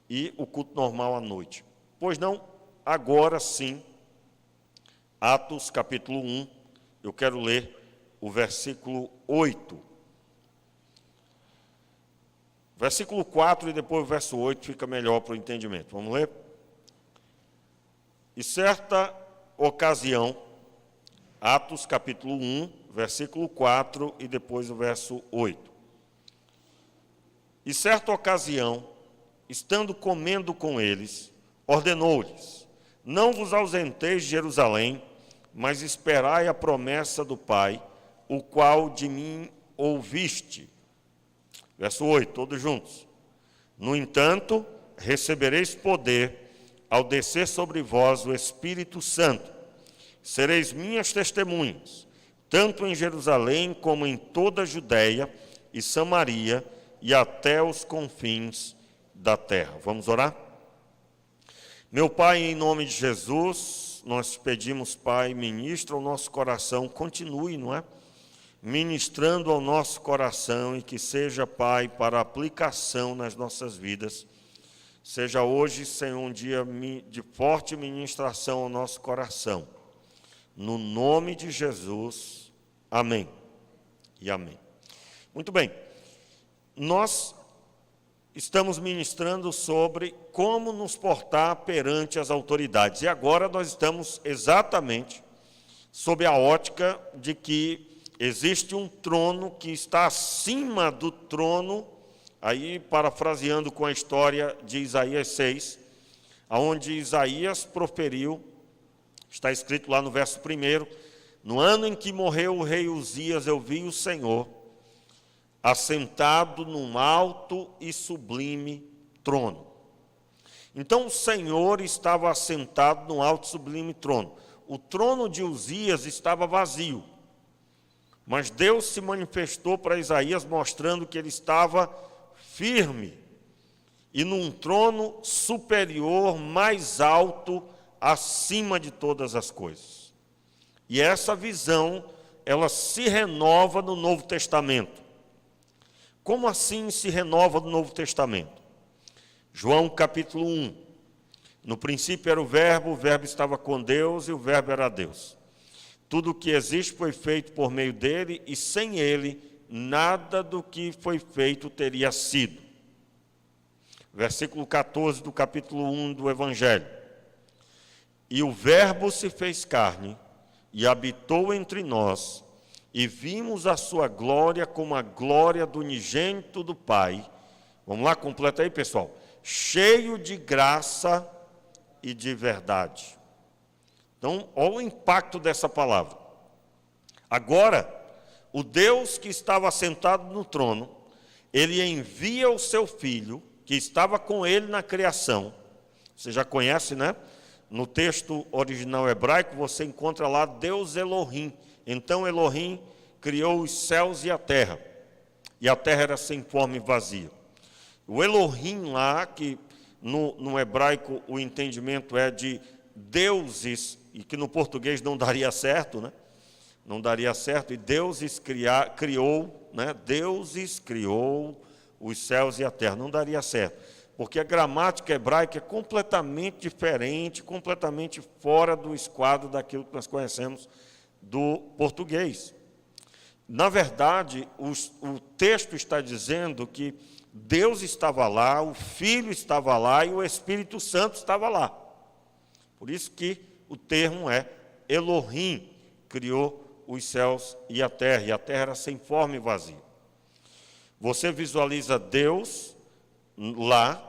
e o culto normal à noite. Pois não, agora sim, Atos capítulo 1, eu quero ler o versículo 8. Versículo 4 e depois o verso 8 fica melhor para o entendimento. Vamos ler? E certa ocasião, Atos capítulo 1, versículo 4 e depois o verso 8. E certa ocasião, estando comendo com eles, ordenou-lhes: não vos ausenteis de Jerusalém, mas esperai a promessa do Pai, o qual de mim ouviste. Verso 8, todos juntos. No entanto, recebereis poder ao descer sobre vós o Espírito Santo. Sereis minhas testemunhas, tanto em Jerusalém como em toda a Judéia e Samaria e até os confins da terra. Vamos orar? Meu Pai, em nome de Jesus, nós pedimos, Pai, ministra o nosso coração, continue, não é? Ministrando ao nosso coração e que seja, Pai, para aplicação nas nossas vidas. Seja hoje, Senhor, um dia de forte ministração ao nosso coração. No nome de Jesus, amém e amém. Muito bem, nós estamos ministrando sobre como nos portar perante as autoridades. E agora nós estamos exatamente sob a ótica de que existe um trono que está acima do trono, aí parafraseando com a história de Isaías 6, onde Isaías proferiu, está escrito lá no verso 1, no ano em que morreu o rei Uzias, eu vi o Senhor assentado num alto e sublime trono. Então o Senhor estava assentado num alto e sublime trono. O trono de Uzias estava vazio, mas Deus se manifestou para Isaías mostrando que ele estava firme e num trono superior, mais alto, acima de todas as coisas. E essa visão, ela se renova no Novo Testamento. Como assim se renova no Novo Testamento? João capítulo 1. No princípio era o verbo estava com Deus e o verbo era Deus. Tudo o que existe foi feito por meio dele, e sem ele, nada do que foi feito teria sido. Versículo 14 do capítulo 1 do Evangelho. E o verbo se fez carne, e habitou entre nós, e vimos a sua glória como a glória do unigênito do Pai. Vamos lá, completa aí, pessoal. Cheio de graça e de verdade. Então, olha o impacto dessa palavra. Agora, o Deus que estava sentado no trono, ele envia o seu Filho, que estava com ele na criação. Você já conhece, né? No texto original hebraico, você encontra lá Deus Elohim. Então, Elohim criou os céus e a terra era sem forma e vazia. O Elohim lá, que no hebraico o entendimento é de deuses, e que no português não daria certo, né? Não daria certo, e deuses criou, né? Deuses criou os céus e a terra, não daria certo, porque a gramática hebraica é completamente diferente, completamente fora do esquadro daquilo que nós conhecemos do português. Na verdade, o texto está dizendo que Deus estava lá, o Filho estava lá e o Espírito Santo estava lá. Por isso que o termo é Elohim, criou os céus e a terra era sem forma e vazia. Você visualiza Deus lá,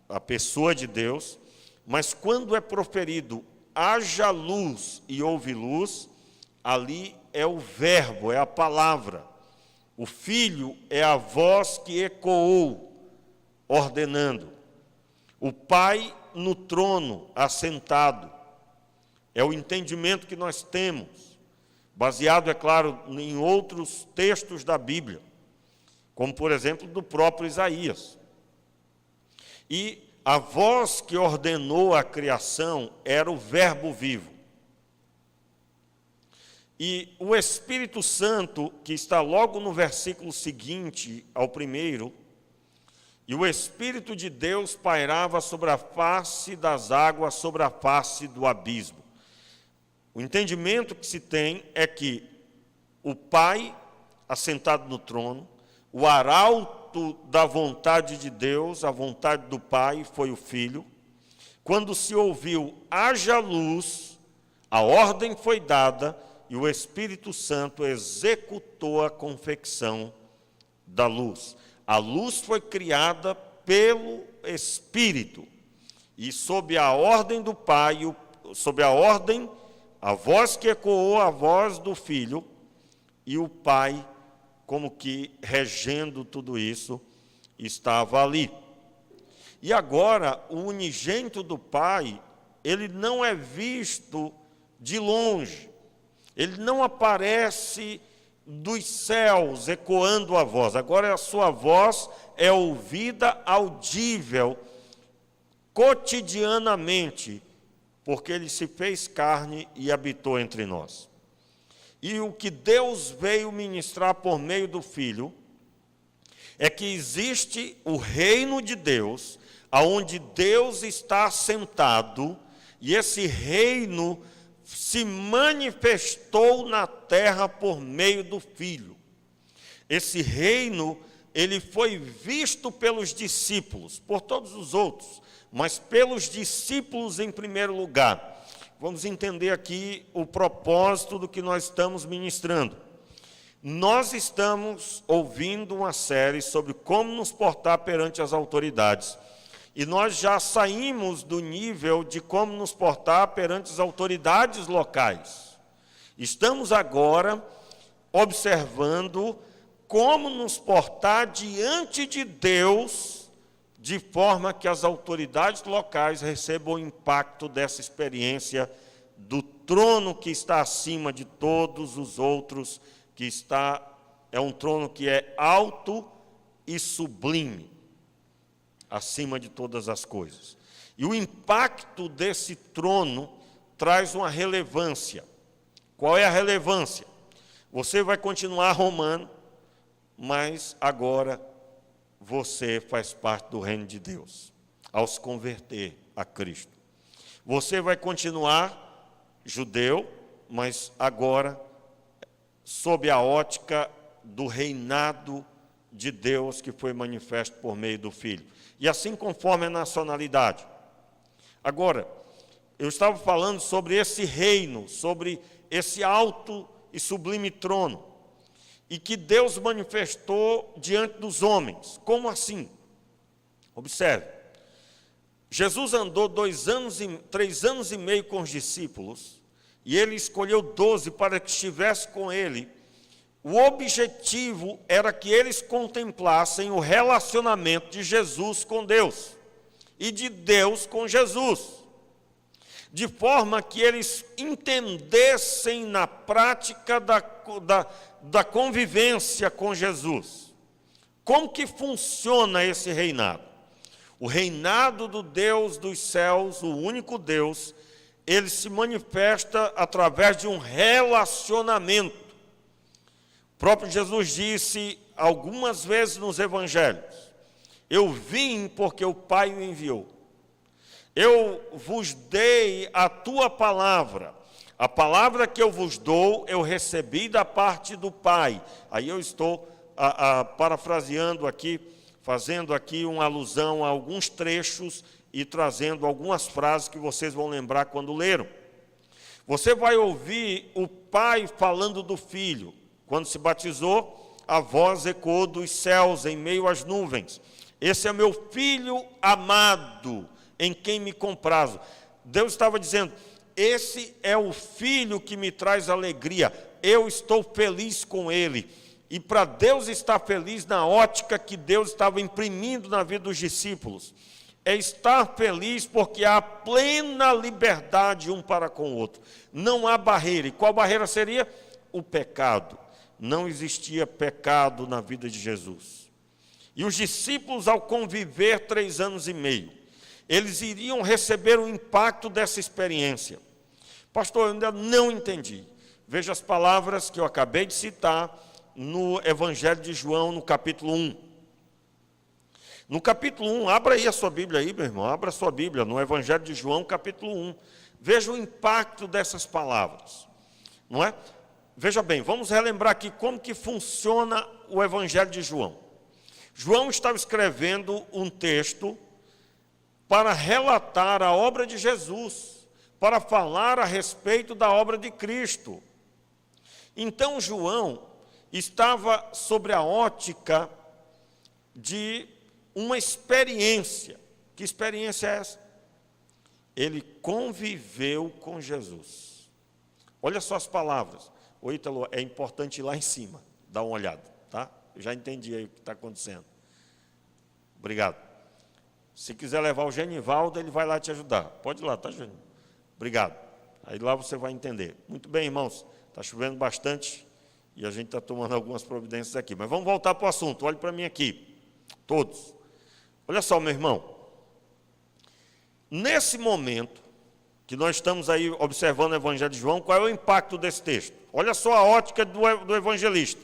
a pessoa de Deus, mas quando é proferido haja luz e houve luz, ali é o verbo, é a palavra. O Filho é a voz que ecoou, ordenando. O Pai no trono, assentado. É o entendimento que nós temos, baseado, é claro, em outros textos da Bíblia, como, por exemplo, do próprio Isaías. E a voz que ordenou a criação era o Verbo vivo. E o Espírito Santo, que está logo no versículo seguinte ao primeiro, E o Espírito de Deus pairava sobre a face das águas, sobre a face do abismo. O entendimento que se tem é que o Pai, assentado no trono, o arauto da vontade de Deus, a vontade do Pai, foi o Filho. Quando se ouviu, haja luz, a ordem foi dada e o Espírito Santo executou a confecção da luz. A luz foi criada pelo Espírito e sob a ordem do Pai, sob a ordem, a voz que ecoou a voz do Filho e o Pai, como que regendo tudo isso, estava ali. E agora, o unigênito do Pai, ele não é visto de longe, ele não aparece dos céus ecoando a voz. Agora a sua voz é ouvida audível cotidianamente, porque ele se fez carne e habitou entre nós. E o que Deus veio ministrar por meio do Filho é que existe o reino de Deus, aonde Deus está assentado, e esse reino se manifestou na terra por meio do Filho. Esse reino, ele foi visto pelos discípulos, por todos os outros, mas pelos discípulos em primeiro lugar. Vamos entender aqui o propósito do que nós estamos ministrando. Nós estamos ouvindo uma série sobre como nos portar perante as autoridades. E nós já saímos do nível de como nos portar perante as autoridades locais. Estamos agora observando como nos portar diante de Deus, de forma que as autoridades locais recebam o impacto dessa experiência do trono que está acima de todos os outros, é um trono que é alto e sublime, acima de todas as coisas. E o impacto desse trono traz uma relevância. Qual é a relevância? Você vai continuar romano, mas agora você faz parte do reino de Deus, ao se converter a Cristo. Você vai continuar judeu, mas agora sob a ótica do reinado de Deus que foi manifesto por meio do Filho. E assim conforme a nacionalidade. Agora, eu estava falando sobre esse reino, sobre esse alto e sublime trono, e que Deus manifestou diante dos homens. Como assim? Observe. Jesus andou 3 anos e meio com os discípulos, e ele escolheu 12 para que estivesse com ele. O objetivo era que eles contemplassem o relacionamento de Jesus com Deus e de Deus com Jesus, de forma que eles entendessem na prática da convivência com Jesus. Como que funciona esse reinado? O reinado do Deus dos céus, o único Deus, ele se manifesta através de um relacionamento. O próprio Jesus disse algumas vezes nos evangelhos: eu vim porque o Pai me enviou. Eu vos dei a tua palavra. A palavra que eu vos dou, eu recebi da parte do Pai. Aí eu estou parafraseando aqui, fazendo aqui uma alusão a alguns trechos e trazendo algumas frases que vocês vão lembrar quando leram. Você vai ouvir o Pai falando do Filho. Quando se batizou, a voz ecoou dos céus em meio às nuvens: esse é meu Filho amado, em quem me comprazo. Deus estava dizendo: esse é o Filho que me traz alegria, eu estou feliz com ele. E para Deus estar feliz, na ótica que Deus estava imprimindo na vida dos discípulos, é estar feliz porque há plena liberdade um para com o outro. Não há barreira. E qual barreira seria? O pecado. Não existia pecado na vida de Jesus. E os discípulos, ao conviver 3 anos e meio, eles iriam receber o impacto dessa experiência. Pastor, eu ainda não entendi. Veja as palavras que eu acabei de citar no Evangelho de João, no capítulo 1. No capítulo 1, abra aí a sua Bíblia aí, meu irmão, abra a sua Bíblia, no Evangelho de João, capítulo 1. Veja o impacto dessas palavras, não é? Veja bem, vamos relembrar aqui como que funciona o Evangelho de João. João estava escrevendo um texto para relatar a obra de Jesus, para falar a respeito da obra de Cristo. Então, João estava sobre a ótica de uma experiência. Que experiência é essa? Ele conviveu com Jesus. Olha só as palavras. Ô Ítalo, é importante ir lá em cima, dar uma olhada, tá? Eu já entendi aí o que está acontecendo. Obrigado. Se quiser levar o Genivaldo, ele vai lá te ajudar. Pode ir lá, tá, Genivaldo? Obrigado. Aí lá você vai entender. Muito bem, irmãos. Está chovendo bastante e a gente está tomando algumas providências aqui. Mas vamos voltar para o assunto. Olhe para mim aqui. Todos. Olha só, meu irmão. Nesse momento que nós estamos aí observando o Evangelho de João, qual é o impacto desse texto? Olha só a ótica do evangelista.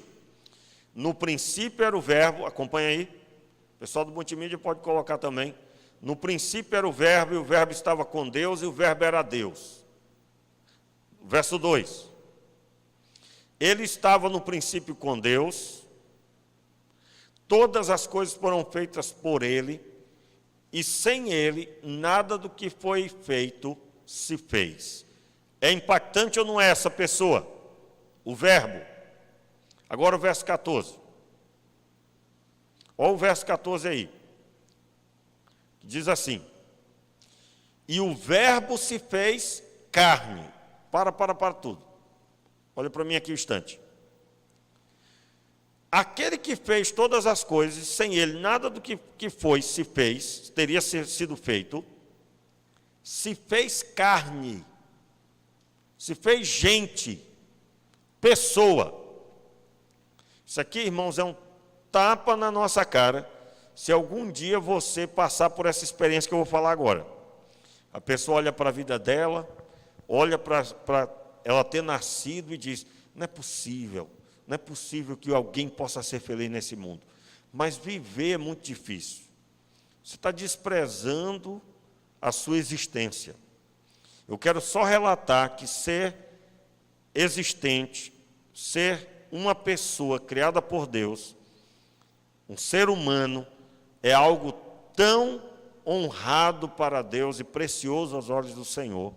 No princípio era o verbo, acompanha aí. O pessoal do multimídia pode colocar também. No princípio era o verbo, e o verbo estava com Deus, e o verbo era Deus. Verso 2. Ele estava no princípio com Deus, todas as coisas foram feitas por ele, e sem ele, nada do que foi feito se fez. É impactante ou não é essa pessoa? O verbo. Agora o verso 14. Olha o verso 14 aí. Que diz assim: e o verbo se fez carne. Para tudo. Olha para mim aqui um instante. Aquele que fez todas as coisas, sem ele nada do que foi se fez, teria sido feito, se fez carne, se fez gente, pessoa. Isso aqui, irmãos, é um tapa na nossa cara, se algum dia você passar por essa experiência que eu vou falar agora. A pessoa olha para a vida dela, olha para ela ter nascido e diz: não é possível que alguém possa ser feliz nesse mundo. Mas viver é muito difícil. Você está desprezando a sua existência. Eu quero só relatar que ser existente, ser uma pessoa criada por Deus, um ser humano, é algo tão honrado para Deus e precioso aos olhos do Senhor,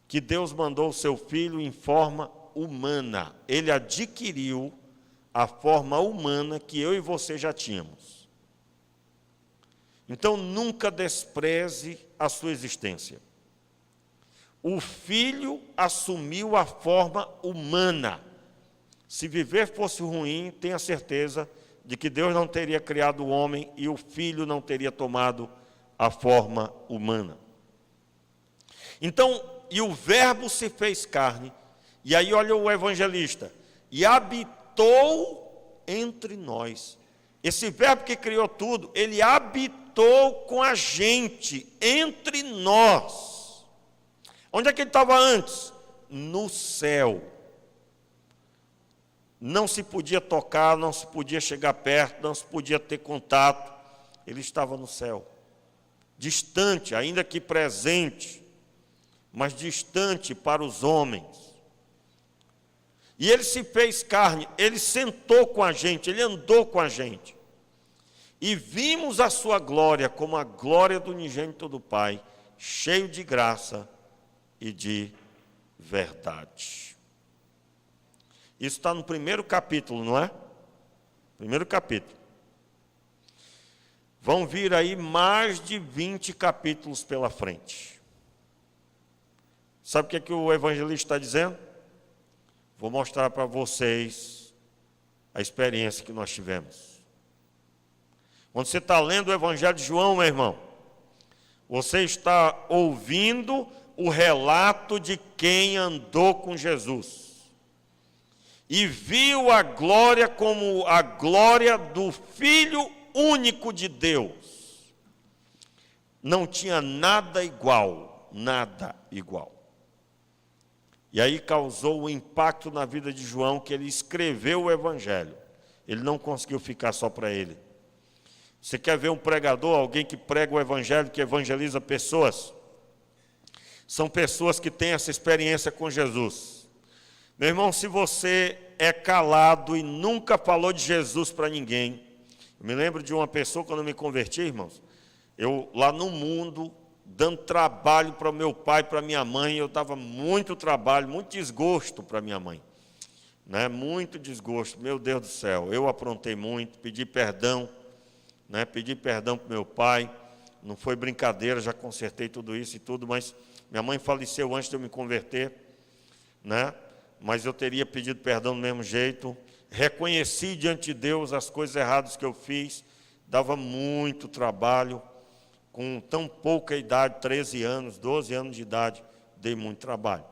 que Deus mandou o seu Filho em forma humana. Ele adquiriu a forma humana que eu e você já tínhamos. Então, nunca despreze a sua existência. O Filho assumiu a forma humana. Se viver fosse ruim, tenha certeza de que Deus não teria criado o homem e o Filho não teria tomado a forma humana. Então, e o verbo se fez carne, e aí olha o evangelista, e habitou entre nós. Esse verbo que criou tudo, ele habitou com a gente, entre nós. Onde é que ele estava antes? No céu. Não se podia tocar, não se podia chegar perto, não se podia ter contato. Ele estava no céu, distante, ainda que presente, mas distante para os homens. E ele se fez carne, ele sentou com a gente, ele andou com a gente. E vimos a sua glória como a glória do unigênito do Pai, cheio de graça e de verdade. Isso está no primeiro capítulo, não é? Primeiro capítulo. Vão vir aí mais de 20 capítulos pela frente. Sabe o que o evangelista está dizendo? Vou mostrar para vocês a experiência que nós tivemos. Quando você está lendo o Evangelho de João, meu irmão, você está ouvindo o relato de quem andou com Jesus e viu a glória como a glória do Filho único de Deus. Não tinha nada igual, nada igual. E aí causou um impacto na vida de João, que ele escreveu o Evangelho. Ele não conseguiu ficar só para ele. Você quer ver um pregador, alguém que prega o evangelho, que evangeliza pessoas? São pessoas que têm essa experiência com Jesus. Meu irmão, se você é calado e nunca falou de Jesus para ninguém, eu me lembro de uma pessoa, quando eu me converti, irmãos, eu lá no mundo, dando trabalho para meu pai, para minha mãe, eu dava muito trabalho, muito desgosto para minha mãe, né? Muito desgosto, meu Deus do céu, eu aprontei muito, pedi perdão, né? Pedi perdão para meu pai, não foi brincadeira, já consertei tudo isso e tudo, mas minha mãe faleceu antes de eu me converter, né? Mas eu teria pedido perdão do mesmo jeito, reconheci diante de Deus as coisas erradas que eu fiz, dava muito trabalho, com tão pouca idade, 13 anos, 12 anos de idade, dei muito trabalho.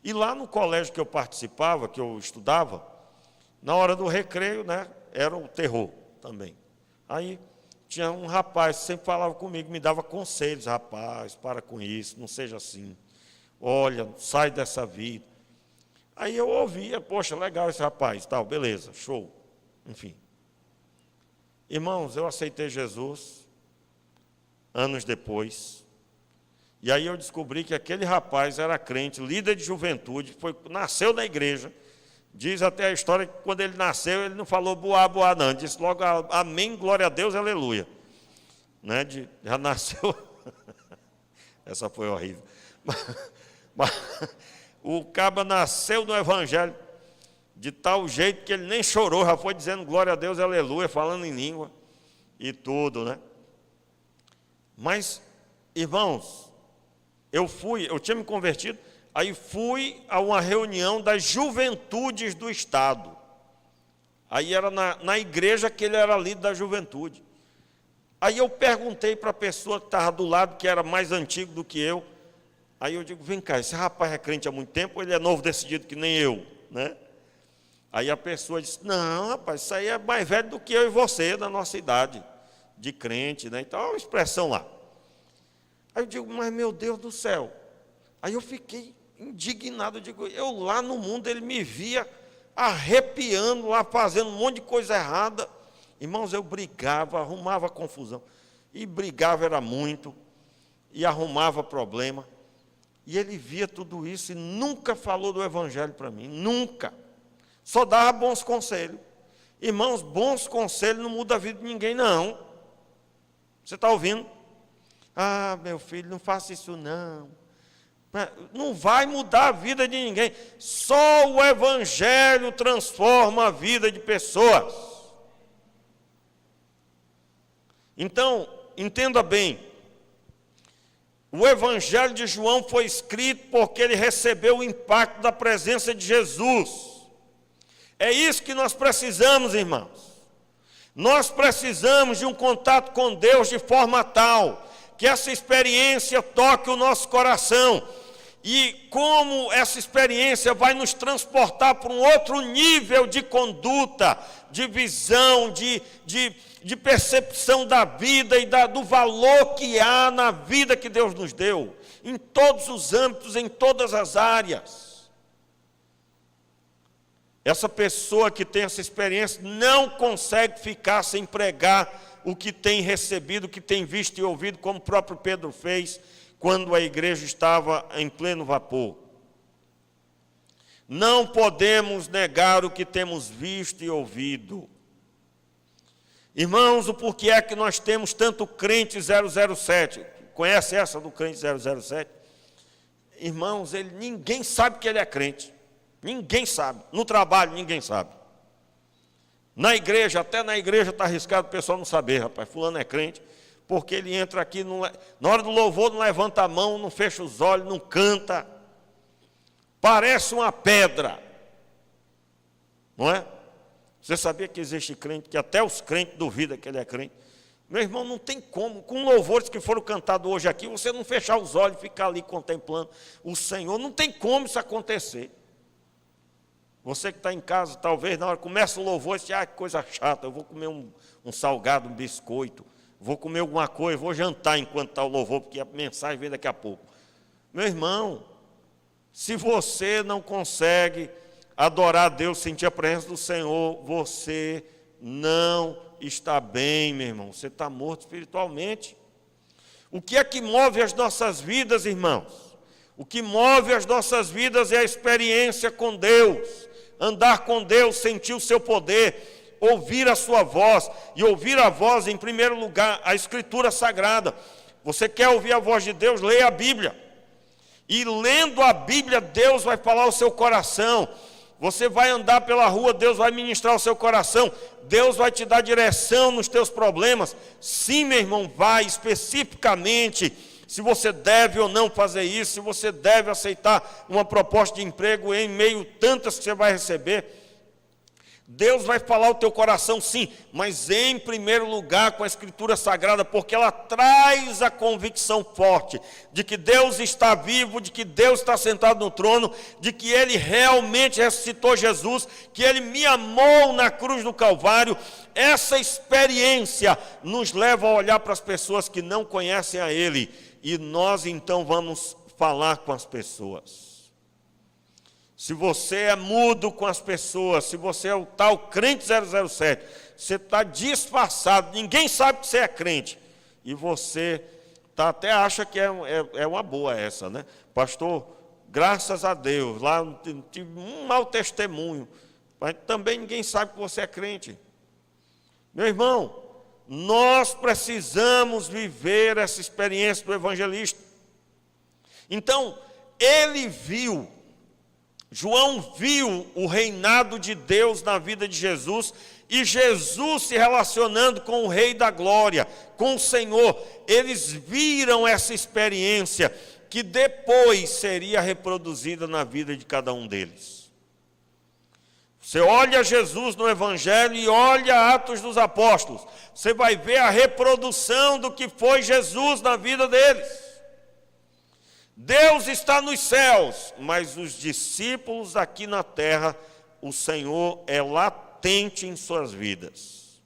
E lá no colégio que eu participava, que eu estudava, na hora do recreio, né, era o terror também. Aí tinha um rapaz que sempre falava comigo, me dava conselhos: rapaz, para com isso, não seja assim, olha, sai dessa vida. Aí eu ouvia: poxa, legal esse rapaz, tal, beleza, show, enfim. Irmãos, eu aceitei Jesus anos depois, e aí eu descobri que aquele rapaz era crente, líder de juventude, nasceu na igreja. Diz até a história que quando ele nasceu, ele não falou boa, boa, não, ele disse logo amém, glória a Deus, aleluia, né? Já nasceu, essa foi horrível, mas o caba nasceu no evangelho, de tal jeito que ele nem chorou, já foi dizendo glória a Deus, aleluia, falando em língua, e tudo, né? Mas, irmãos, eu tinha me convertido, aí fui a uma reunião das juventudes do Estado. Aí era na igreja que ele era líder da juventude. Aí eu perguntei para a pessoa que estava do lado, que era mais antigo do que eu. Aí eu digo: vem cá, esse rapaz é crente há muito tempo ou ele é novo decidido que nem eu, né? Aí a pessoa disse: não, rapaz, isso aí é mais velho do que eu e você, da nossa idade, de crente, né? Então, olha a expressão lá. Aí eu digo: mas meu Deus do céu. Aí eu fiquei indignado, eu digo: eu lá no mundo, ele me via arrepiando lá, fazendo um monte de coisa errada. Irmãos, eu brigava, arrumava confusão. E brigava era muito, e arrumava problema. E ele via tudo isso e nunca falou do evangelho para mim, nunca. Só dava bons conselhos. Irmãos, bons conselhos não mudam a vida de ninguém, não. Você está ouvindo? Ah, meu filho, não faça isso não. Não vai mudar a vida de ninguém. Só o evangelho transforma a vida de pessoas. Então, entenda bem. O evangelho de João foi escrito porque ele recebeu o impacto da presença de Jesus. É isso que nós precisamos, irmãos. Nós precisamos de um contato com Deus de forma tal que essa experiência toque o nosso coração. E como essa experiência vai nos transportar para um outro nível de conduta, de visão, de percepção da vida e do valor que há na vida que Deus nos deu, em todos os âmbitos, em todas as áreas. Essa pessoa que tem essa experiência não consegue ficar sem pregar o que tem recebido, o que tem visto e ouvido, como o próprio Pedro fez quando a igreja estava em pleno vapor. Não podemos negar o que temos visto e ouvido. Irmãos, o porquê é que nós temos tanto crente 007? Conhece essa do crente 007? Irmãos, ninguém sabe que ele é crente. Ninguém sabe. No trabalho, ninguém sabe. Na igreja, até na igreja está arriscado o pessoal não saber, rapaz. Fulano é crente, porque ele entra aqui, na hora do louvor não levanta a mão, não fecha os olhos, não canta. Parece uma pedra. Não é? Você sabia que existe crente, que até os crentes duvidam que ele é crente? Meu irmão, não tem como, com louvores que foram cantados hoje aqui, você não fechar os olhos e ficar ali contemplando o Senhor. Não tem como isso acontecer. Você que está em casa, talvez na hora que começa o louvor, você diz: que coisa chata, eu vou comer um salgado, um biscoito, vou comer alguma coisa, vou jantar enquanto está o louvor, porque a mensagem vem daqui a pouco. Meu irmão, se você não consegue adorar a Deus, sentir a presença do Senhor, você não está bem, meu irmão. Você está morto espiritualmente. O que é que move as nossas vidas, irmãos? O que move as nossas vidas é a experiência com Deus. Andar com Deus, sentir o seu poder, ouvir a sua voz. E ouvir a voz, em primeiro lugar, a Escritura Sagrada. Você quer ouvir a voz de Deus? Leia a Bíblia. E lendo a Bíblia, Deus vai falar ao seu coração. Você vai andar pela rua, Deus vai ministrar o seu coração. Deus vai te dar direção nos teus problemas. Sim, meu irmão, vai especificamente se você deve ou não fazer isso, se você deve aceitar uma proposta de emprego em meio a tantas que você vai receber. Deus vai falar o teu coração, sim, mas em primeiro lugar com a Escritura Sagrada, porque ela traz a convicção forte de que Deus está vivo, de que Deus está sentado no trono, de que Ele realmente ressuscitou Jesus, que Ele me amou na cruz do Calvário. Essa experiência nos leva a olhar para as pessoas que não conhecem a Ele, e nós então vamos falar com as pessoas. Se você é mudo com as pessoas, se você é o tal crente 007, você está disfarçado, ninguém sabe que você é crente. E você até acha que é uma boa essa, né? Pastor, graças a Deus, lá tive um mau testemunho, mas também ninguém sabe que você é crente. Meu irmão, nós precisamos viver essa experiência do evangelista. Então, João viu o reinado de Deus na vida de Jesus e Jesus se relacionando com o Rei da Glória, com o Senhor. Eles viram essa experiência que depois seria reproduzida na vida de cada um deles. Você olha Jesus no Evangelho e olha Atos dos Apóstolos, você vai ver a reprodução do que foi Jesus na vida deles. Deus está nos céus, mas os discípulos aqui na terra, o Senhor é latente em suas vidas.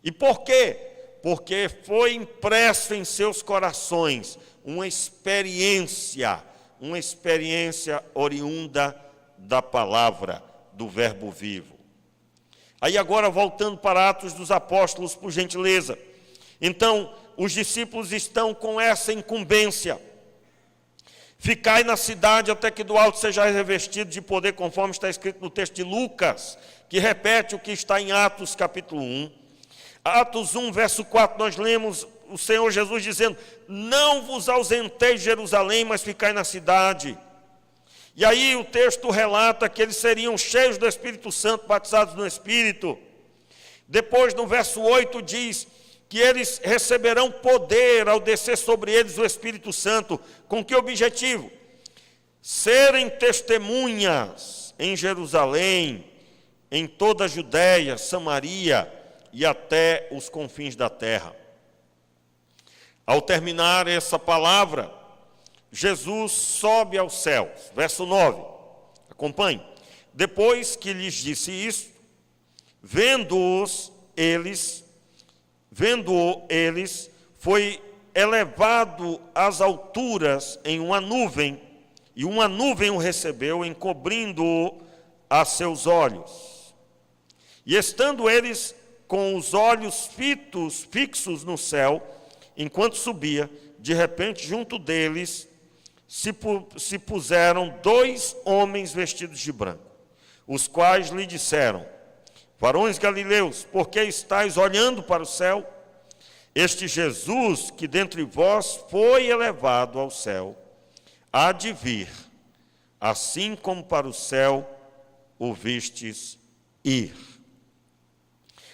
E por quê? Porque foi impresso em seus corações uma experiência oriunda da palavra, do verbo vivo. Aí agora voltando para Atos dos Apóstolos, por gentileza. Então, os discípulos estão com essa incumbência. Ficai na cidade até que do alto sejais revestido de poder, conforme está escrito no texto de Lucas, que repete o que está em Atos capítulo 1. Atos 1, verso 4, nós lemos o Senhor Jesus dizendo: não vos ausenteis de Jerusalém, mas ficai na cidade. E aí o texto relata que eles seriam cheios do Espírito Santo, batizados no Espírito. Depois, no verso 8, diz que eles receberão poder ao descer sobre eles o Espírito Santo. Com que objetivo? Serem testemunhas em Jerusalém, em toda a Judéia, Samaria e até os confins da terra. Ao terminar essa palavra, Jesus sobe aos céus. Verso 9, acompanhe. Depois que lhes disse isso, vendo-o eles, foi elevado às alturas em uma nuvem, e uma nuvem o recebeu, encobrindo-o a seus olhos. E estando eles com os olhos fixos no céu, enquanto subia, de repente, junto deles, se puseram 2 homens vestidos de branco, os quais lhe disseram: varões galileus, por que estáis olhando para o céu? Este Jesus, que dentre vós foi elevado ao céu, há de vir, assim como para o céu o vistes ir.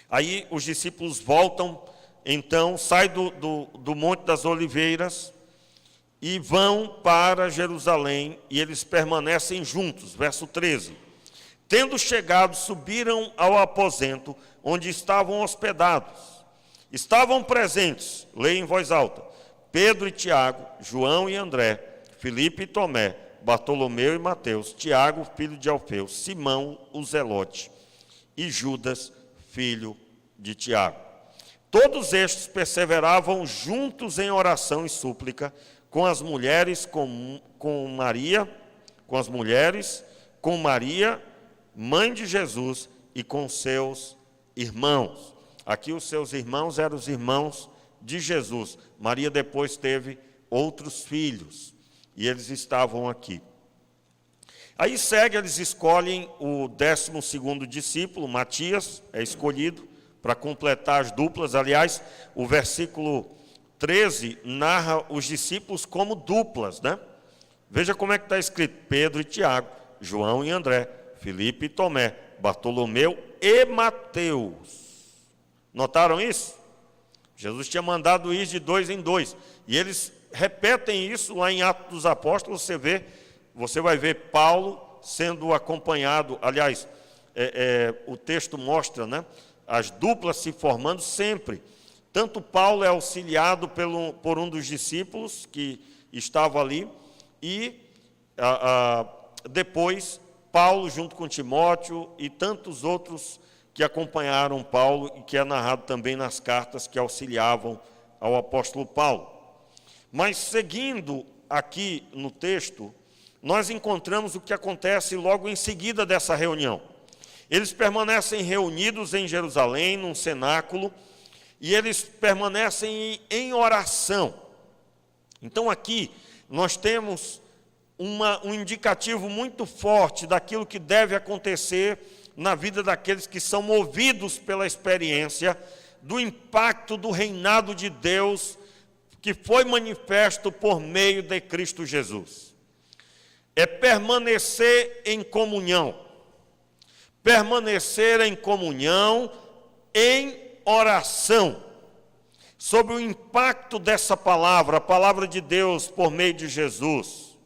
Aí os discípulos voltam, então, saem do Monte das Oliveiras e vão para Jerusalém, e eles permanecem juntos. Verso 13. Tendo chegado, subiram ao aposento onde estavam hospedados. Estavam presentes, leia em voz alta, Pedro e Tiago, João e André, Filipe e Tomé, Bartolomeu e Mateus, Tiago, filho de Alfeu, Simão, o Zelote, e Judas, filho de Tiago. Todos estes perseveravam juntos em oração e súplica, com as mulheres, com Maria, mãe de Jesus, e com seus irmãos. Aqui os seus irmãos eram os irmãos de Jesus. Maria depois teve outros filhos, e eles estavam aqui. Aí segue, eles escolhem o 12º discípulo, Matias, é escolhido para completar as duplas. Aliás, o versículo 13 narra os discípulos como duplas, né? Veja como é que está escrito: Pedro e Tiago, João e André, Filipe e Tomé, Bartolomeu e Mateus. Notaram isso? Jesus tinha mandado ir de 2 em 2. E eles repetem isso lá em Atos dos Apóstolos. Você vai ver Paulo sendo acompanhado. Aliás, o texto mostra, né, as duplas se formando sempre. Tanto Paulo é auxiliado por um dos discípulos que estava ali, e depois Paulo junto com Timóteo e tantos outros que acompanharam Paulo, e que é narrado também nas cartas que auxiliavam ao apóstolo Paulo. Mas seguindo aqui no texto, nós encontramos o que acontece logo em seguida dessa reunião. Eles permanecem reunidos em Jerusalém, num cenáculo, e eles permanecem em oração. Então aqui nós temos um indicativo muito forte daquilo que deve acontecer na vida daqueles que são movidos pela experiência do impacto do reinado de Deus que foi manifesto por meio de Cristo Jesus. É permanecer em comunhão. Permanecer em comunhão, em oração, sobre o impacto dessa palavra, a palavra de Deus por meio de Jesus.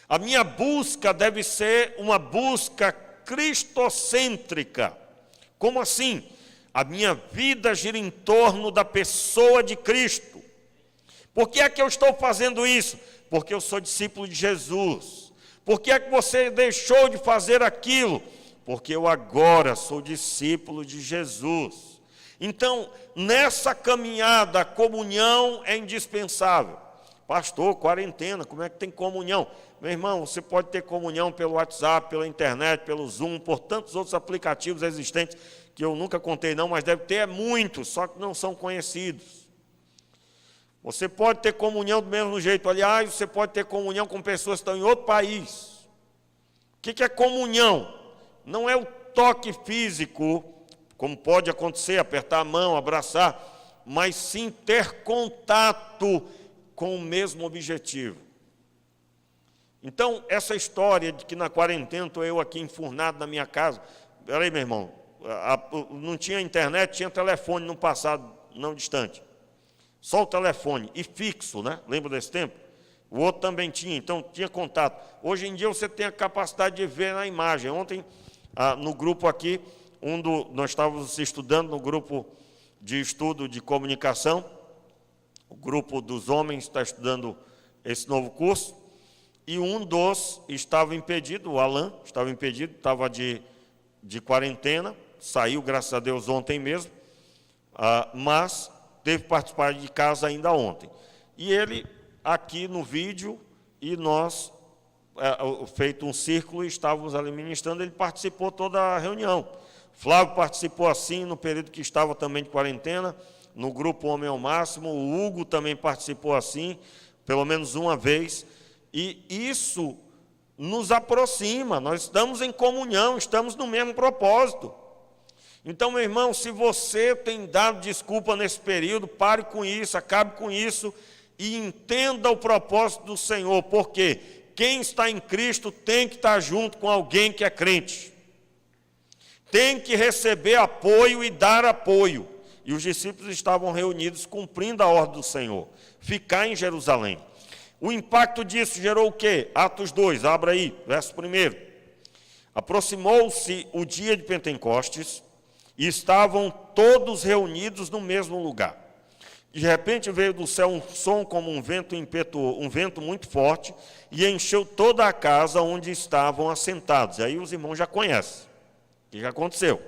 A minha busca deve ser uma busca cristocêntrica. Como assim? A minha vida gira em torno da pessoa de Cristo. Por que é que eu estou fazendo isso? Porque eu sou discípulo de Jesus. Por que é que você deixou de fazer aquilo? Porque eu agora sou discípulo de Jesus. Então, nessa caminhada, a comunhão é indispensável. Pastor, quarentena, como é que tem comunhão? Meu irmão, você pode ter comunhão pelo WhatsApp, pela internet, pelo Zoom, por tantos outros aplicativos existentes, que eu nunca contei não, mas deve ter muitos, só que não são conhecidos. Você pode ter comunhão do mesmo jeito. Aliás, você pode ter comunhão com pessoas que estão em outro país. O que é comunhão? Não é o toque físico, como pode acontecer, apertar a mão, abraçar, mas sim ter contato com o mesmo objetivo. Então, essa história de que na quarentena estou eu aqui enfurnado na minha casa. Peraí, meu irmão, não tinha internet, tinha telefone no passado não distante. Só o telefone, e fixo, né? Lembra desse tempo? O outro também tinha, então tinha contato. Hoje em dia você tem a capacidade de ver na imagem. Ontem, no grupo aqui, nós estávamos estudando no grupo de estudo de comunicação. O grupo dos homens está estudando esse novo curso. E um dos estava impedido, o Alan, estava impedido, estava de quarentena, saiu, graças a Deus, ontem mesmo, mas teve que participar de casa ainda ontem. E ele, aqui no vídeo, e nós, feito um círculo, estávamos ali ministrando, ele participou toda a reunião. Flávio participou assim, no período que estava também de quarentena, no grupo Homem ao Máximo, o Hugo também participou assim, pelo menos uma vez, e isso nos aproxima, nós estamos em comunhão, estamos no mesmo propósito. Então, meu irmão, se você tem dado desculpa nesse período, pare com isso, acabe com isso e entenda o propósito do Senhor, porque quem está em Cristo tem que estar junto com alguém que é crente. Tem que receber apoio e dar apoio. E os discípulos estavam reunidos cumprindo a ordem do Senhor, ficar em Jerusalém. O impacto disso gerou o quê? Atos 2, abra aí, verso 1. Aproximou-se o dia de Pentecostes e estavam todos reunidos no mesmo lugar. De repente veio do céu um som como um vento muito forte, e encheu toda a casa onde estavam assentados. E aí os irmãos já conhecem o que aconteceu.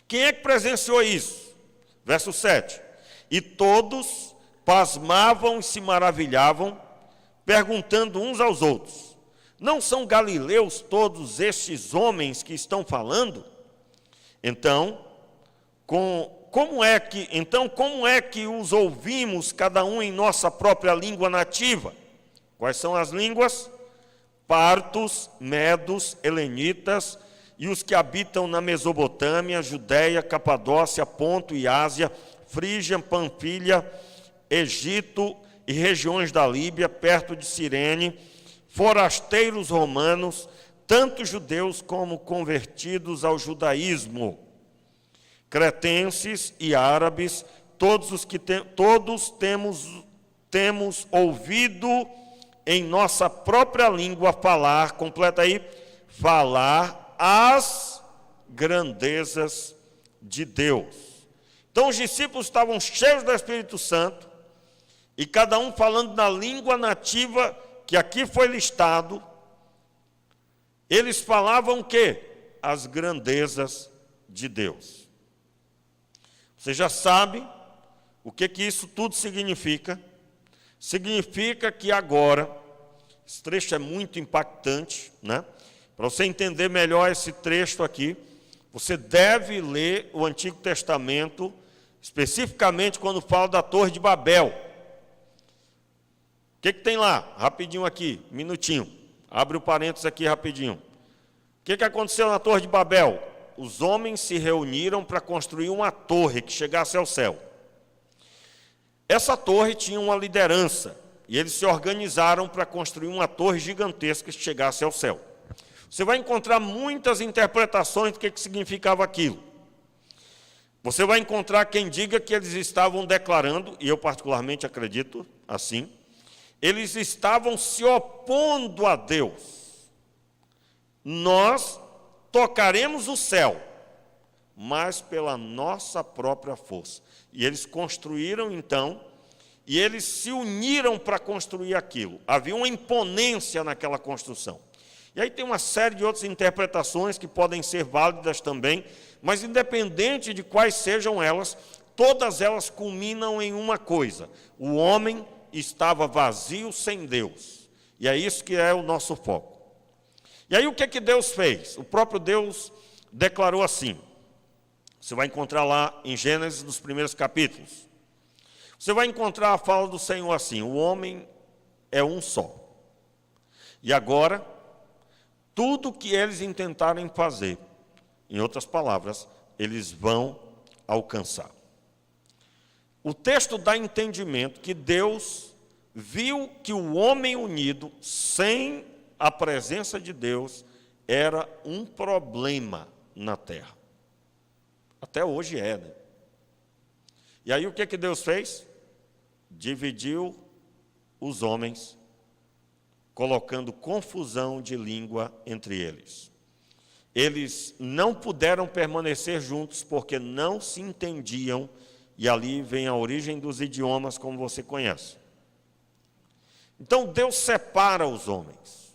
Quem é que presenciou isso? Verso 7. E todos pasmavam e se maravilhavam, perguntando uns aos outros: não são galileus todos estes homens que estão falando? Então, com como é que os ouvimos, cada um em nossa própria língua nativa? Quais são as línguas? Partos, medos, helenitas e os que habitam na Mesopotâmia, Judéia, Capadócia, Ponto e Ásia, Frígia, Panfilha, Egito e regiões da Líbia, perto de Cirene, forasteiros romanos, tanto judeus como convertidos ao judaísmo, cretenses e árabes, todos temos ouvido em nossa própria língua falar, completa aí, falar as grandezas de Deus. Então os discípulos estavam cheios do Espírito Santo, e cada um falando na língua nativa que aqui foi listado. Eles falavam o quê? As grandezas de Deus. Você já sabe o que isso tudo significa? Significa que agora, esse trecho é muito impactante, né? Para você entender melhor esse trecho aqui, você deve ler o Antigo Testamento, especificamente quando fala da Torre de Babel. O que tem lá? Rapidinho aqui, minutinho. Abre o parênteses aqui rapidinho. O que aconteceu na Torre de Babel? Os homens se reuniram para construir uma torre que chegasse ao céu. Essa torre tinha uma liderança, e eles se organizaram para construir uma torre gigantesca que chegasse ao céu. Você vai encontrar muitas interpretações do que significava aquilo. Você vai encontrar quem diga que eles estavam declarando, e eu particularmente acredito assim, eles estavam se opondo a Deus. Nós tocaremos o céu, mas pela nossa própria força. E eles construíram então, e eles se uniram para construir aquilo. Havia uma imponência naquela construção. E aí tem uma série de outras interpretações que podem ser válidas também, mas independente de quais sejam elas, todas elas culminam em uma coisa: o homem estava vazio sem Deus. E é isso que é o nosso foco. E aí o que Deus fez? O próprio Deus declarou assim. Você vai encontrar lá em Gênesis, nos primeiros capítulos. Você vai encontrar a fala do Senhor assim: o homem é um só. E agora, tudo que eles intentarem fazer, em outras palavras, eles vão alcançar. O texto dá entendimento que Deus viu que o homem unido, sem a presença de Deus, era um problema na terra. Até hoje é, né? E aí o que Deus fez? Dividiu os homens, colocando confusão de língua entre eles. Eles não puderam permanecer juntos porque não se entendiam, e ali vem a origem dos idiomas, como você conhece. Então Deus separa os homens,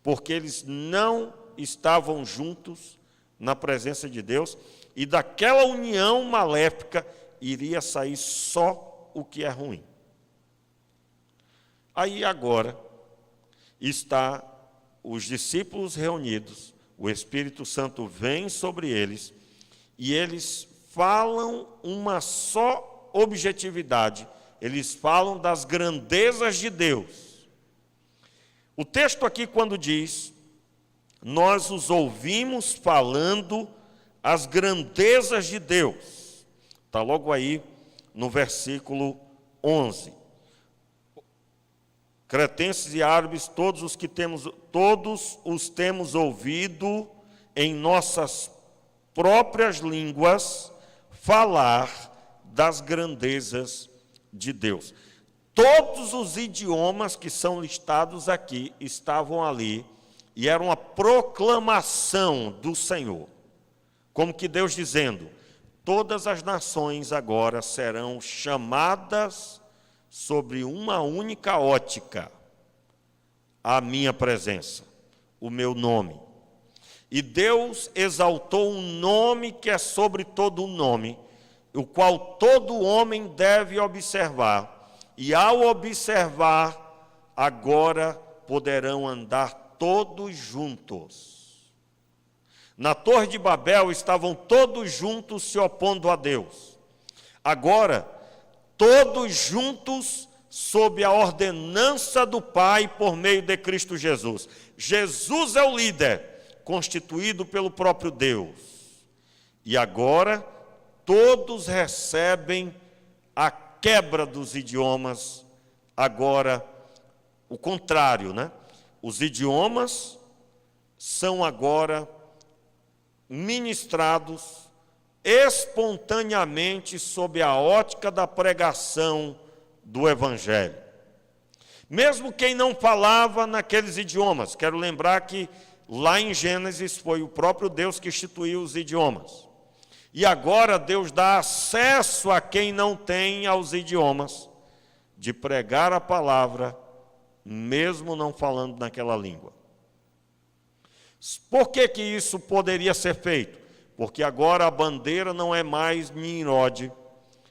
porque eles não estavam juntos na presença de Deus, e daquela união maléfica iria sair só o que é ruim. Aí agora está os discípulos reunidos, o Espírito Santo vem sobre eles, e eles falam uma só objetividade, eles falam das grandezas de Deus. O texto aqui, quando diz, nós os ouvimos falando as grandezas de Deus, está logo aí no versículo 11. Cretenses e árabes, todos os temos ouvido em nossas próprias línguas falar das grandezas de Deus. Todos os idiomas que são listados aqui estavam ali, e era uma proclamação do Senhor, como que Deus dizendo: todas as nações agora serão chamadas sobre uma única ótica, a minha presença, o meu nome. E Deus exaltou um nome que é sobre todo o nome, o qual todo homem deve observar, e ao observar, agora poderão andar todos juntos. Na Torre de Babel estavam todos juntos se opondo a Deus. Agora, todos juntos sob a ordenança do Pai por meio de Cristo Jesus. Jesus é o líder, constituído pelo próprio Deus. E agora, todos recebem a quebra dos idiomas. Agora, o contrário, né? Os idiomas são agora ministrados espontaneamente sob a ótica da pregação do Evangelho. Mesmo quem não falava naqueles idiomas, quero lembrar que lá em Gênesis foi o próprio Deus que instituiu os idiomas. E agora Deus dá acesso a quem não tem aos idiomas, de pregar a palavra, mesmo não falando naquela língua. Por que que isso poderia ser feito? Porque agora a bandeira não é mais Nimrod,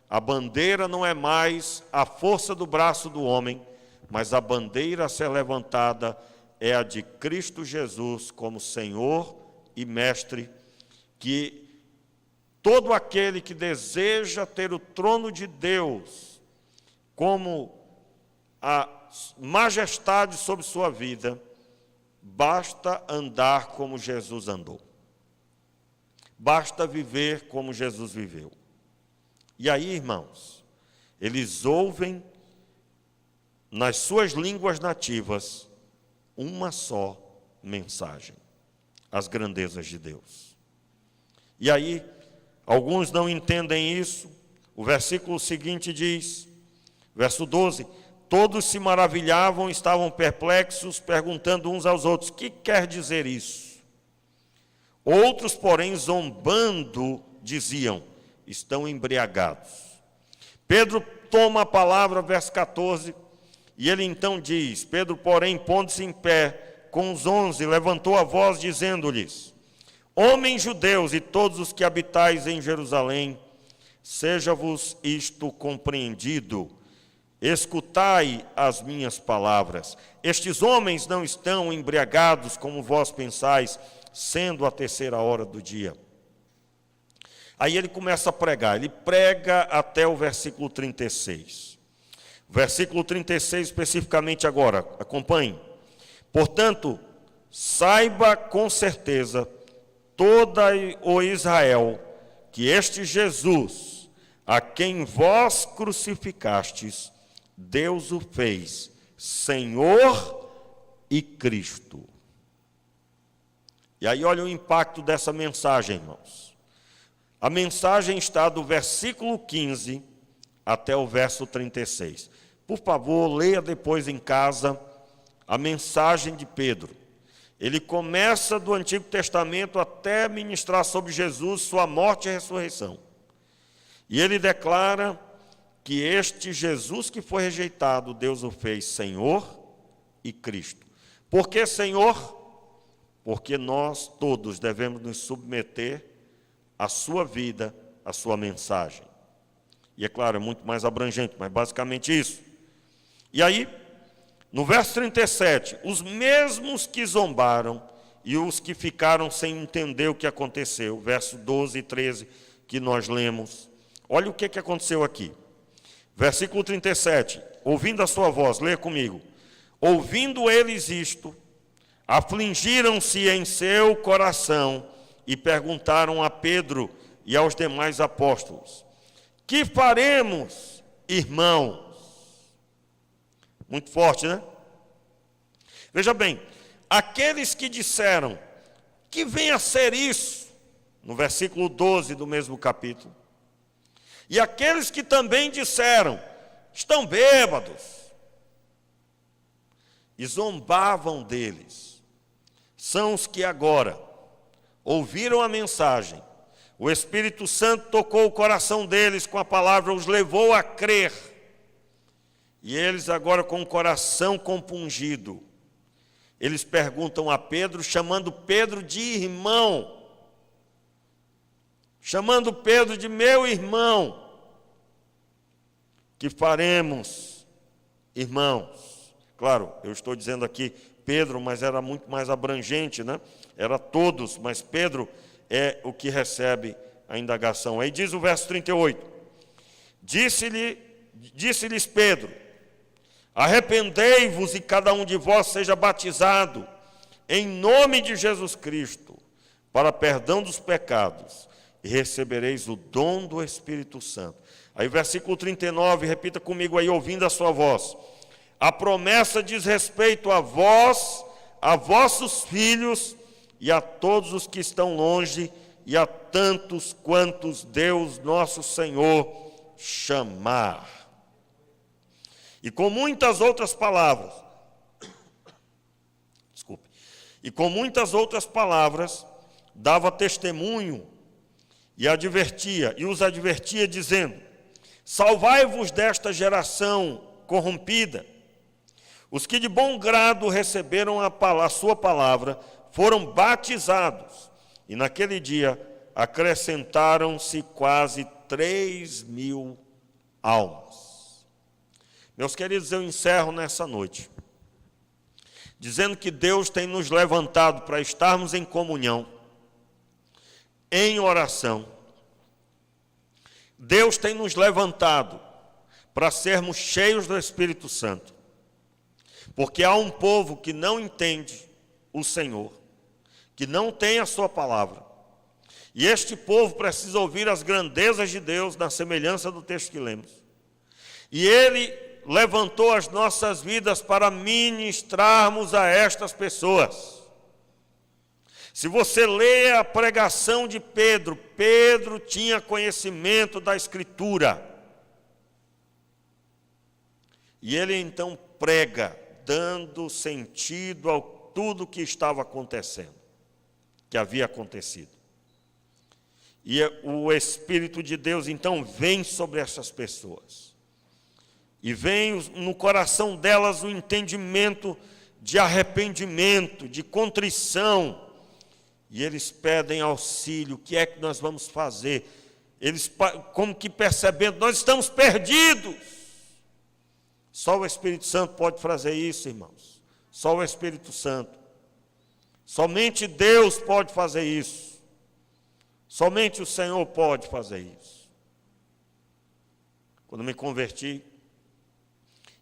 a bandeira não é mais a força do braço do homem, mas a bandeira a ser levantada é a de Cristo Jesus como Senhor e Mestre, que todo aquele que deseja ter o trono de Deus como a majestade sobre sua vida, basta andar como Jesus andou. Basta viver como Jesus viveu. E aí, irmãos, eles ouvem nas suas línguas nativas uma só mensagem: as grandezas de Deus. E aí, alguns não entendem isso. O versículo seguinte diz, verso 12: todos se maravilhavam, estavam perplexos, perguntando uns aos outros: que quer dizer isso? Outros, porém, zombando, diziam: estão embriagados. Pedro toma a palavra, verso 14, e ele então diz: Pedro, porém, pondo-se em pé com os 11, levantou a voz, dizendo-lhes: homens judeus e todos os que habitais em Jerusalém, seja-vos isto compreendido. Escutai as minhas palavras. Estes homens não estão embriagados como vós pensais, sendo a 3ª hora do dia. Aí ele começa a pregar. Ele prega até o versículo 36. Versículo 36 especificamente agora, acompanhe. Portanto, saiba com certeza toda o Israel que este Jesus, a quem vós crucificastes, Deus o fez Senhor e Cristo. E aí olha o impacto dessa mensagem, irmãos. A mensagem está do versículo 15 até o verso 36. Por favor, leia depois em casa a mensagem de Pedro. Ele começa do Antigo Testamento até ministrar sobre Jesus, sua morte e ressurreição. E ele declara que este Jesus que foi rejeitado, Deus o fez Senhor e Cristo. Por que Senhor? Porque nós todos devemos nos submeter à sua vida, à sua mensagem. E é claro, é muito mais abrangente, mas basicamente isso. E aí, no verso 37, os mesmos que zombaram e os que ficaram sem entender o que aconteceu, verso 12 e 13 que nós lemos, olha o que aconteceu aqui. Versículo 37, ouvindo a sua voz, leia comigo. Ouvindo eles isto, afligiram-se em seu coração e perguntaram a Pedro e aos demais apóstolos: que faremos, irmãos? Muito forte, né? Veja bem, aqueles que disseram: que venha a ser isso, no versículo 12 do mesmo capítulo, e aqueles que também disseram: estão bêbados, e zombavam deles, são os que agora ouviram a mensagem, o Espírito Santo tocou o coração deles com a palavra, os levou a crer, e eles agora com o coração compungido, eles perguntam a Pedro, chamando Pedro de irmão, chamando Pedro de meu irmão: que faremos, irmãos? Claro, eu estou dizendo aqui Pedro, mas era muito mais abrangente, né? Era todos, mas Pedro é o que recebe a indagação. Aí diz o verso 38, disse-lhes Pedro, arrependei-vos e cada um de vós seja batizado em nome de Jesus Cristo, para perdão dos pecados, e recebereis o dom do Espírito Santo. Aí versículo 39, repita comigo aí, ouvindo a sua voz. A promessa diz respeito a vós, a vossos filhos e a todos os que estão longe e a tantos quantos Deus nosso Senhor chamar. E com muitas outras palavras, e com muitas outras palavras, dava testemunho e os advertia dizendo, salvai-vos desta geração corrompida. Os que de bom grado receberam a sua palavra foram batizados, e naquele dia acrescentaram-se quase 3.000 almas. Meus queridos, eu encerro nessa noite, dizendo que Deus tem nos levantado para estarmos em comunhão, em oração. Deus tem nos levantado para sermos cheios do Espírito Santo, porque há um povo que não entende o Senhor, que não tem a sua palavra, e este povo precisa ouvir as grandezas de Deus na semelhança do texto que lemos, e Ele levantou as nossas vidas para ministrarmos a estas pessoas. Se você lê a pregação de Pedro, Pedro tinha conhecimento da Escritura, e ele então prega, dando sentido a tudo que estava acontecendo, que havia acontecido. E o Espírito de Deus então vem sobre essas pessoas, e vem no coração delas o entendimento de arrependimento, de contrição, e eles pedem auxílio. O que é que nós vamos fazer? Eles, como que percebendo, nós estamos perdidos. Só o Espírito Santo pode fazer isso, irmãos. Só o Espírito Santo. Somente Deus pode fazer isso. Somente o Senhor pode fazer isso. Quando me converti,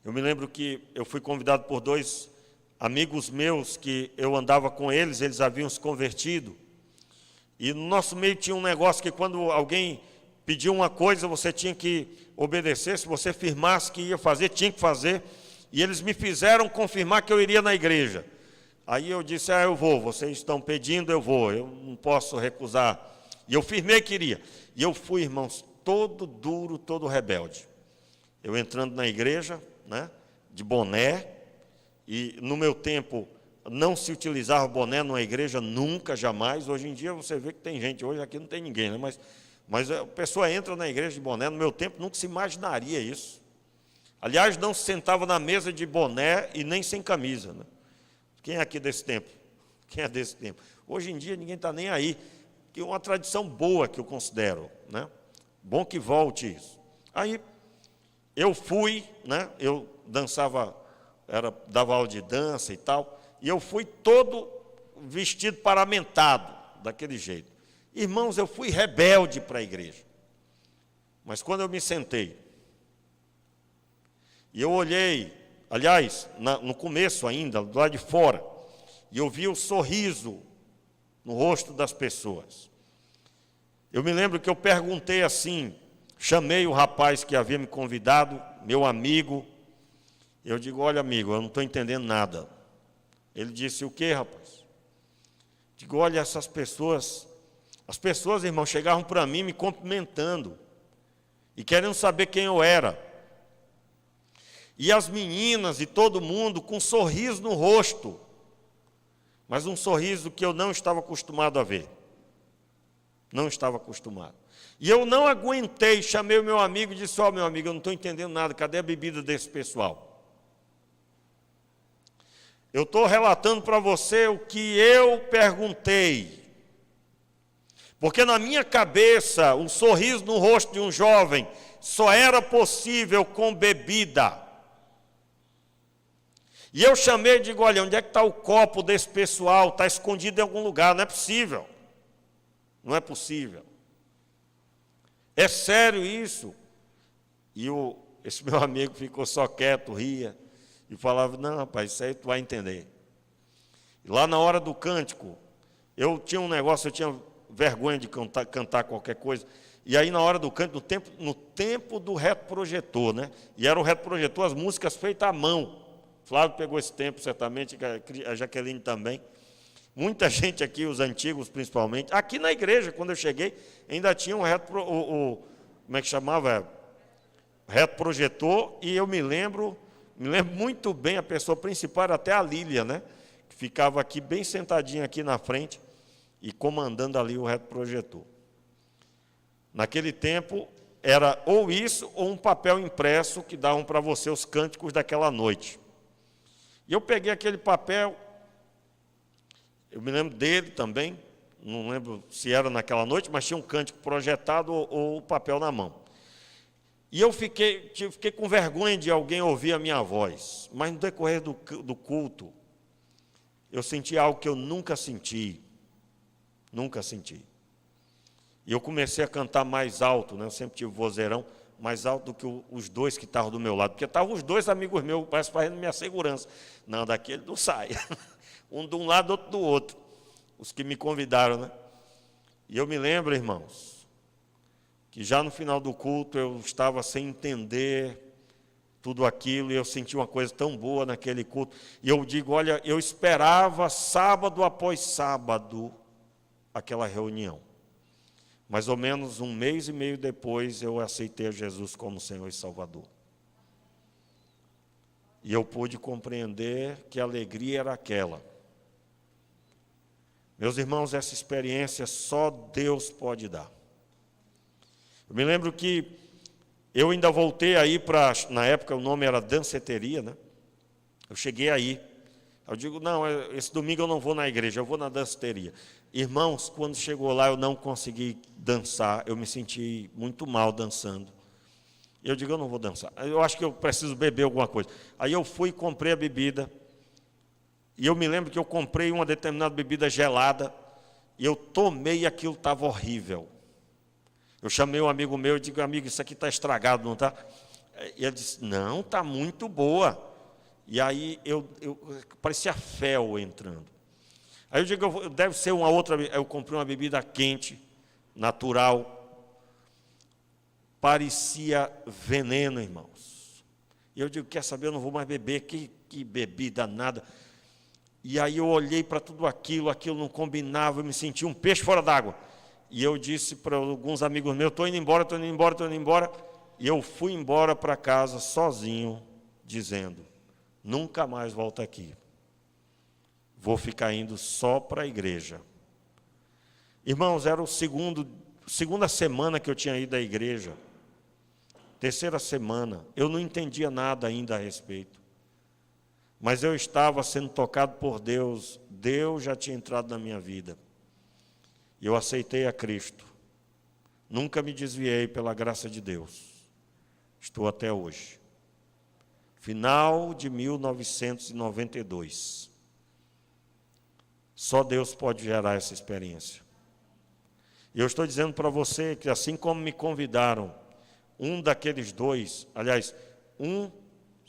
eu me lembro que eu fui convidado por 2 amigos meus, que eu andava com eles, eles haviam se convertido. E no nosso meio tinha um negócio que quando alguém pedia uma coisa, você tinha que obedecer. Se você firmasse que ia fazer, tinha que fazer. E eles me fizeram confirmar que eu iria na igreja. Aí eu disse, eu vou, vocês estão pedindo, eu vou, eu não posso recusar. E eu firmei que iria. E eu fui, irmãos, todo duro, todo rebelde. Eu entrando na igreja, né, de boné, e no meu tempo não se utilizava boné numa igreja, nunca, jamais. Hoje em dia você vê que tem gente, hoje aqui não tem ninguém, né? Mas a pessoa entra na igreja de boné, no meu tempo nunca se imaginaria isso. Aliás, não se sentava na mesa de boné e nem sem camisa, né? Quem é aqui desse tempo? Quem é desse tempo? Hoje em dia ninguém está nem aí, que é uma tradição boa que eu considero, né? Bom que volte isso. Aí eu fui, né? Eu dançava, dava aula de dança e tal, e eu fui todo vestido paramentado, daquele jeito. Irmãos, eu fui rebelde para a igreja. Mas quando eu me sentei, e eu olhei, aliás, no começo ainda, do lado de fora, e eu vi o sorriso no rosto das pessoas. Eu me lembro que eu perguntei assim, chamei o rapaz que havia me convidado, meu amigo. Eu digo, olha amigo, eu não estou entendendo nada. Ele disse, o quê, rapaz? Digo, olha, essas pessoas, as pessoas, irmão, chegavam para mim me cumprimentando e querendo saber quem eu era. E as meninas e todo mundo com um sorriso no rosto, mas um sorriso que eu não estava acostumado a ver. Não estava acostumado. E eu não aguentei, chamei o meu amigo e disse, meu amigo, eu não estou entendendo nada, cadê a bebida desse pessoal? Eu estou relatando para você o que eu perguntei. Porque na minha cabeça, o sorriso no rosto de um jovem só era possível com bebida. E eu chamei e digo, olha, onde é que está o copo desse pessoal? Está escondido em algum lugar, não é possível. Não é possível. É sério isso? E esse meu amigo ficou só quieto, ria, e falava, não, rapaz, isso aí tu vai entender. E lá na hora do cântico, eu tinha um negócio, eu tinha vergonha de cantar qualquer coisa, e aí na hora do cântico, no tempo do retroprojetor, né? E era o retroprojetor, as músicas feitas à mão. Flávio pegou esse tempo, certamente, a Jaqueline também. Muita gente aqui, os antigos principalmente. Aqui na igreja, quando eu cheguei, ainda tinha como é que chamava? Retroprojetor, e eu me lembro muito bem, a pessoa principal era até a Lília, né? Que ficava aqui, bem sentadinha aqui na frente, e comandando ali o retroprojetor. Naquele tempo, era ou isso, ou um papel impresso que davam para você os cânticos daquela noite. E eu peguei aquele papel, eu me lembro dele também, não lembro se era naquela noite, mas tinha um cântico projetado ou o papel na mão. E eu fiquei com vergonha de alguém ouvir a minha voz, mas no decorrer do culto, eu senti algo que eu nunca senti. E eu comecei a cantar mais alto, né? Eu sempre tive vozeirão, mais alto do que os dois que estavam do meu lado, porque estavam os dois amigos meus, parece fazendo minha segurança. Não, daqui ele não sai. Um de um lado, outro do outro. Os que me convidaram, né? E eu me lembro, irmãos, que já no final do culto eu estava sem entender tudo aquilo, e eu senti uma coisa tão boa naquele culto. E eu digo, olha, eu esperava sábado após sábado aquela reunião. Mais ou menos 1 mês e meio depois, eu aceitei a Jesus como Senhor e Salvador. E eu pude compreender que a alegria era aquela. Meus irmãos, essa experiência só Deus pode dar. Eu me lembro que eu ainda voltei aí para, na época o nome era danceteria, né? Eu cheguei aí. Eu digo, não, esse domingo eu não vou na igreja, eu vou na danceteria. Irmãos, quando chegou lá eu não consegui dançar, eu me senti muito mal dançando. Eu digo, eu não vou dançar, eu acho que eu preciso beber alguma coisa. Aí eu fui e comprei a bebida, e eu me lembro que eu comprei uma determinada bebida gelada, e eu tomei e aquilo estava horrível. Eu chamei um amigo meu e digo, amigo, isso aqui está estragado, não está? E ele disse, não, está muito boa. E aí eu parecia fel entrando. Aí eu digo, deve ser uma outra, eu comprei uma bebida quente, natural, parecia veneno, irmãos. E eu digo, quer saber, eu não vou mais beber, que bebida nada. E aí eu olhei para tudo aquilo não combinava, eu me senti um peixe fora d'água. E eu disse para alguns amigos meus, estou indo embora. E eu fui embora para casa sozinho, dizendo, nunca mais volto aqui. Vou ficar indo só para a igreja. Irmãos, era segunda semana que eu tinha ido à igreja. Terceira semana. Eu não entendia nada ainda a respeito. Mas eu estava sendo tocado por Deus. Deus já tinha entrado na minha vida. E eu aceitei a Cristo. Nunca me desviei pela graça de Deus. Estou até hoje. Final de 1992. Só Deus pode gerar essa experiência. E eu estou dizendo para você que assim como me convidaram, um daqueles dois, aliás, um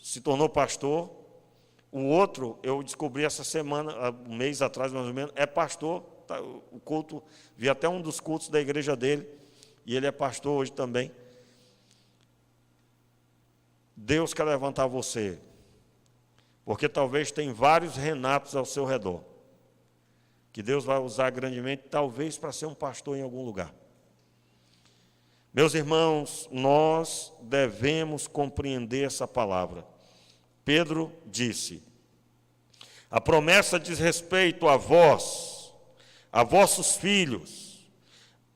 se tornou pastor, o outro, eu descobri essa semana, um mês atrás mais ou menos, é pastor, tá, o culto, vi até um dos cultos da igreja dele, e ele é pastor hoje também. Deus quer levantar você, porque talvez tem vários Renatos ao seu redor, que Deus vai usar grandemente, talvez para ser um pastor em algum lugar. Meus irmãos, nós devemos compreender essa palavra. Pedro disse, a promessa diz respeito a vós, a vossos filhos,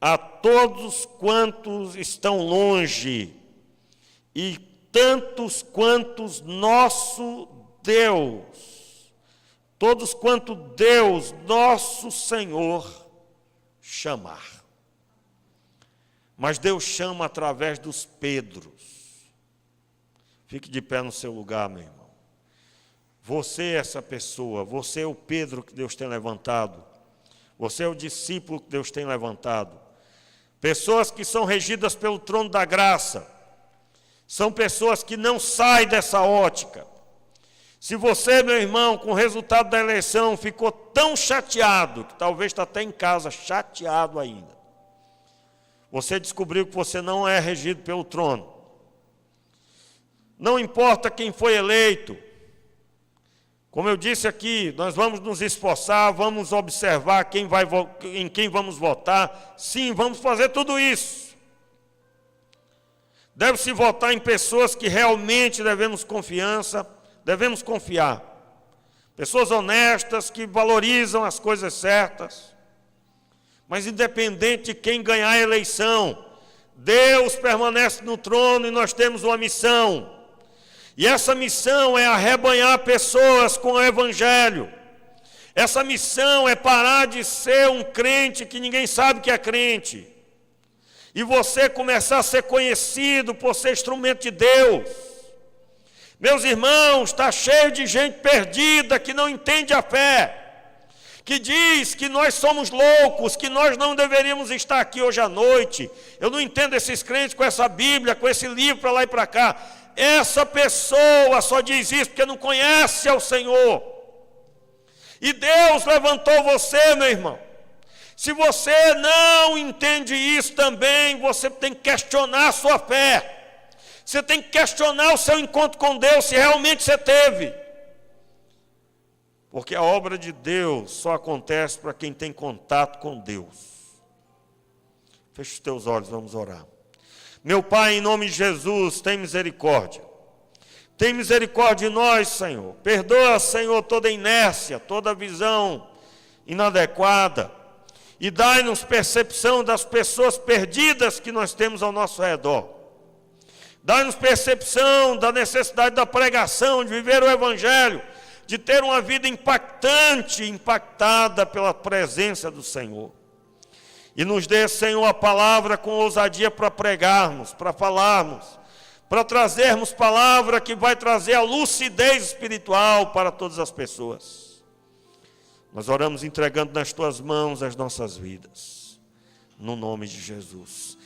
a todos quantos estão longe, e tantos quantos nosso Deus, todos quanto Deus, nosso Senhor, chamar. Mas Deus chama através dos Pedros. Fique de pé no seu lugar, meu irmão. Você é essa pessoa, você é o Pedro que Deus tem levantado, você é o discípulo que Deus tem levantado. Pessoas que são regidas pelo trono da graça, são pessoas que não saem dessa ótica. Se você, meu irmão, com o resultado da eleição, ficou tão chateado, que talvez está até em casa chateado ainda, você descobriu que você não é regido pelo trono. Não importa quem foi eleito, como eu disse aqui, nós vamos nos esforçar, vamos observar em quem vamos votar. Sim, vamos fazer tudo isso. Deve-se votar em pessoas que realmente devemos confiar. Pessoas honestas, que valorizam as coisas certas. Mas independente de quem ganhar a eleição, Deus permanece no trono e nós temos uma missão. E essa missão é arrebanhar pessoas com o Evangelho. Essa missão é parar de ser um crente que ninguém sabe que é crente. E você começar a ser conhecido por ser instrumento de Deus. Meus irmãos, está cheio de gente perdida que não entende a fé. Que diz que nós somos loucos, que nós não deveríamos estar aqui hoje à noite. Eu não entendo esses crentes com essa Bíblia, com esse livro para lá e para cá. Essa pessoa só diz isso porque não conhece ao Senhor. E Deus levantou você, meu irmão. Se você não entende isso também, você tem que questionar a sua fé. Você tem que questionar o seu encontro com Deus, se realmente você teve. Porque a obra de Deus só acontece para quem tem contato com Deus. Feche os teus olhos, vamos orar. Meu Pai, em nome de Jesus, tem misericórdia. Tem misericórdia de nós, Senhor. Perdoa, Senhor, toda inércia, toda visão inadequada. E dai-nos percepção das pessoas perdidas que nós temos ao nosso redor. Dai-nos percepção da necessidade da pregação, de viver o Evangelho, de ter uma vida impactante, impactada pela presença do Senhor. E nos dê, Senhor, a palavra com ousadia para pregarmos, para falarmos, para trazermos palavra que vai trazer a lucidez espiritual para todas as pessoas. Nós oramos entregando nas Tuas mãos as nossas vidas, no nome de Jesus.